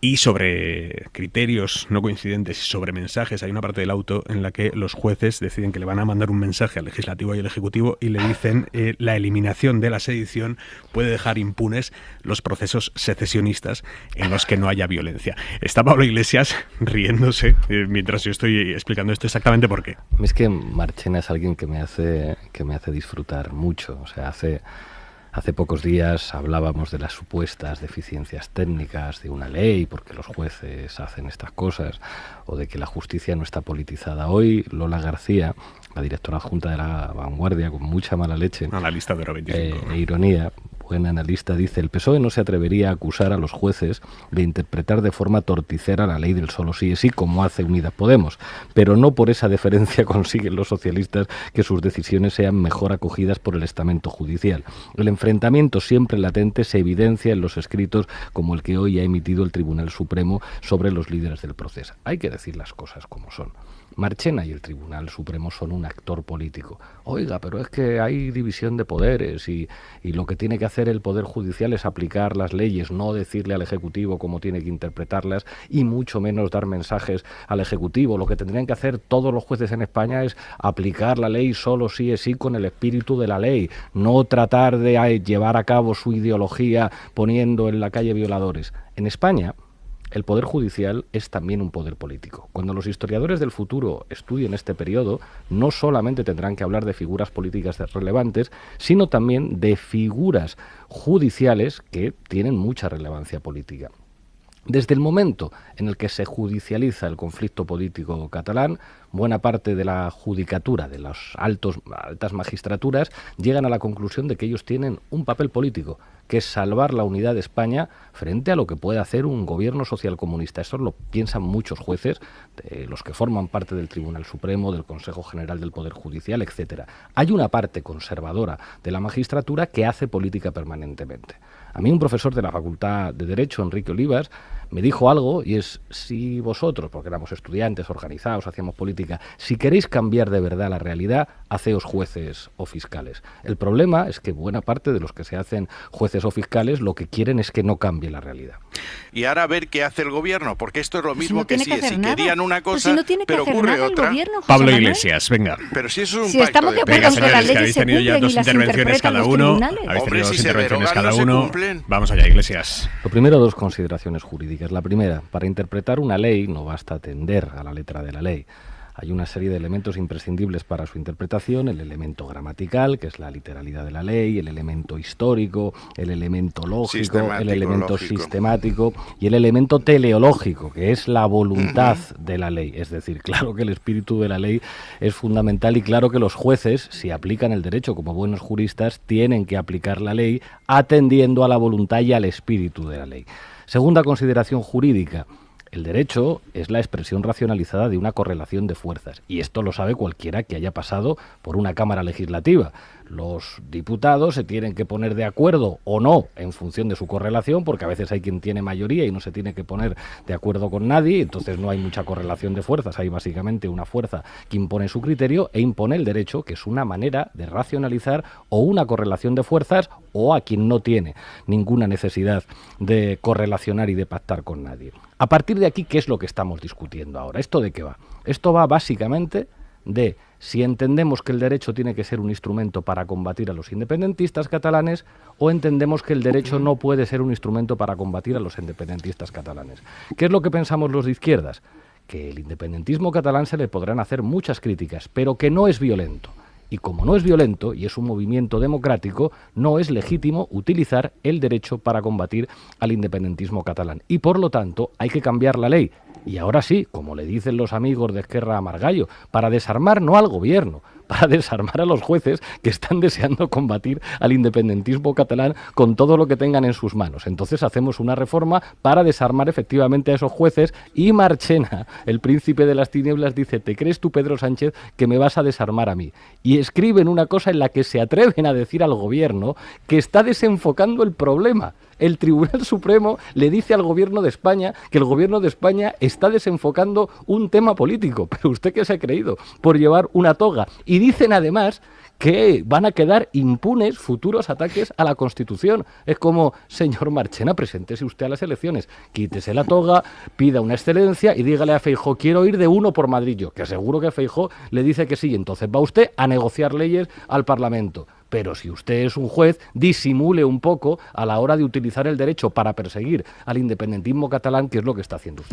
Y sobre criterios no coincidentes y sobre mensajes, hay una parte del auto en la que los jueces deciden que le van a mandar un mensaje al legislativo y al ejecutivo y le dicen la eliminación de la sedición puede dejar impunes los procesos secesionistas en los que no haya violencia. Está Pablo Iglesias riéndose mientras yo estoy explicando esto exactamente por qué. Es que Marchena es alguien que me hace disfrutar mucho. O sea, Hace pocos días hablábamos de las supuestas deficiencias técnicas de una ley, porque los jueces hacen estas cosas, o de que la justicia no está politizada. Hoy Lola García, la directora adjunta de La Vanguardia, con mucha mala leche Analista de Oro 25, e ironía, buen analista, dice: el PSOE no se atrevería a acusar a los jueces de interpretar de forma torticera la ley del solo sí es sí, como hace Unidas Podemos, pero no por esa deferencia consiguen los socialistas que sus decisiones sean mejor acogidas por el estamento judicial. El enfrentamiento siempre latente se evidencia en los escritos como el que hoy ha emitido el Tribunal Supremo sobre los líderes del proceso. Hay que decir las cosas como son. Marchena y el Tribunal Supremo son un actor político. Oiga, pero es que hay división de poderes y lo que tiene que hacer el Poder Judicial es aplicar las leyes, no decirle al Ejecutivo cómo tiene que interpretarlas y mucho menos dar mensajes al Ejecutivo. Lo que tendrían que hacer todos los jueces en España es aplicar la ley solo sí es sí con el espíritu de la ley, no tratar de llevar a cabo su ideología poniendo en la calle violadores. En España, el Poder Judicial es también un poder político. Cuando los historiadores del futuro estudien este periodo, no solamente tendrán que hablar de figuras políticas relevantes, sino también de figuras judiciales que tienen mucha relevancia política. Desde el momento en el que se judicializa el conflicto político catalán, buena parte de la judicatura, de las altas magistraturas, llegan a la conclusión de que ellos tienen un papel político, que es salvar la unidad de España frente a lo que puede hacer un gobierno socialcomunista. Eso lo piensan muchos jueces, los que forman parte del Tribunal Supremo, del Consejo General del Poder Judicial, etcétera. Hay una parte conservadora de la magistratura que hace política permanentemente. A mí un profesor de la Facultad de Derecho, Enrique Olivas, me dijo algo, y es: si vosotros, porque éramos estudiantes organizados, hacíamos política, si queréis cambiar de verdad la realidad, haceos jueces o fiscales. El problema es que buena parte de los que se hacen jueces o fiscales lo que quieren es que no cambie la realidad. Y ahora a ver qué hace el gobierno, porque esto es lo mismo pues que si querían una cosa, si no tiene que pero hacer ocurre nada otra. El gobierno, José Pablo Manuel. Iglesias, venga. Pero si eso es un Si pacto estamos de de acuerdo Venga, en que las señores, que leyes habéis se tenido ya cumplen dos y las intervenciones interpretan cada los uno. tribunales. Habéis Hombre, tenido dos si se intervenciones derogan, cada no se uno. cumplen. Vamos allá, Iglesias. Lo primero, dos consideraciones jurídicas. La primera, para interpretar una ley no basta atender a la letra de la ley. Hay una serie de elementos imprescindibles para su interpretación: el elemento gramatical, que es la literalidad de la ley, el elemento histórico, el elemento lógico, el elemento sistemático y el elemento teleológico, que es la voluntad de la ley. Es decir, claro que el espíritu de la ley es fundamental y claro que los jueces, si aplican el derecho como buenos juristas, tienen que aplicar la ley atendiendo a la voluntad y al espíritu de la ley. Segunda consideración jurídica. El derecho es la expresión racionalizada de una correlación de fuerzas, y esto lo sabe cualquiera que haya pasado por una Cámara Legislativa. Los diputados se tienen que poner de acuerdo o no en función de su correlación, porque a veces hay quien tiene mayoría y no se tiene que poner de acuerdo con nadie, entonces no hay mucha correlación de fuerzas, hay básicamente una fuerza que impone su criterio e impone el derecho, que es una manera de racionalizar o una correlación de fuerzas o a quien no tiene ninguna necesidad de correlacionar y de pactar con nadie. A partir de aquí, ¿qué es lo que estamos discutiendo ahora? ¿Esto de qué va? Esto va básicamente de si entendemos que el derecho tiene que ser un instrumento para combatir a los independentistas catalanes o entendemos que el derecho no puede ser un instrumento para combatir a los independentistas catalanes. ¿Qué es lo que pensamos los de izquierdas? Que el independentismo catalán se le podrán hacer muchas críticas, pero que no es violento. Y como no es violento y es un movimiento democrático, no es legítimo utilizar el derecho para combatir al independentismo catalán. Y por lo tanto hay que cambiar la ley. Y ahora sí, como le dicen los amigos de Esquerra a Margallo, para desarmar no al gobierno, para desarmar a los jueces que están deseando combatir al independentismo catalán con todo lo que tengan en sus manos. Entonces hacemos una reforma para desarmar efectivamente a esos jueces y Marchena, el príncipe de las tinieblas, dice: ¿te crees tú, Pedro Sánchez, que me vas a desarmar a mí? Y escriben una cosa en la que se atreven a decir al gobierno que está desenfocando el problema. El Tribunal Supremo le dice al Gobierno de España que el Gobierno de España está desenfocando un tema político. ¿Pero usted qué se ha creído por llevar una toga? Y dicen además que van a quedar impunes futuros ataques a la Constitución. Es como, señor Marchena, preséntese usted a las elecciones, quítese la toga, pida una excelencia y dígale a Feijóo, quiero ir de uno por Madrid yo, que seguro que Feijóo le dice que sí, entonces va usted a negociar leyes al Parlamento. Pero si usted es un juez, disimule un poco a la hora de utilizar el derecho para perseguir al independentismo catalán, que es lo que está haciendo usted.